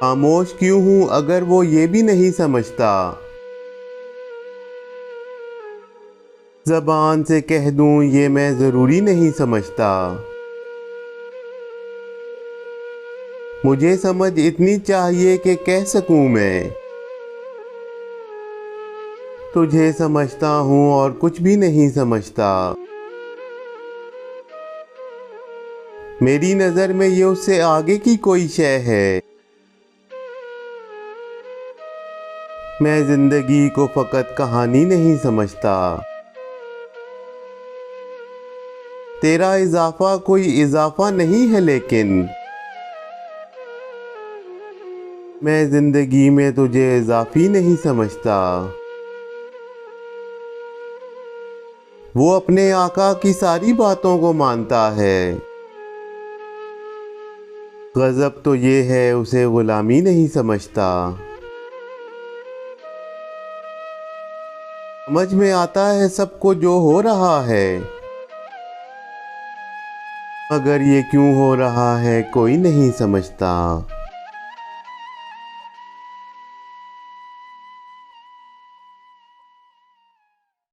खामोश क्यों हूँ अगर वो ये भी नहीं समझता। ज़बान से कह दूँ ये मैं ज़रूरी नहीं समझता। मुझे समझ इतनी चाहिए कि कह सकूँ मैं, तुझे समझता हूँ और कुछ भी नहीं समझता। मेरी नज़र में ये उससे आगे की कोई शय है। मैं ज़िंदगी को फ़कत कहानी नहीं समझता। तेरा इज़ाफ़ा कोई इज़ाफ़ा नहीं है लेकिन मैं ज़िंदगी में तुझे इज़ाफ़ी नहीं समझता। वो अपने आका की सारी बातों को मानता है। गज़ब तो ये है उसे ग़ुलामी नहीं समझता। समझ में आता है सबको जो हो रहा है, मगर ये क्यों हो रहा है कोई नहीं समझता।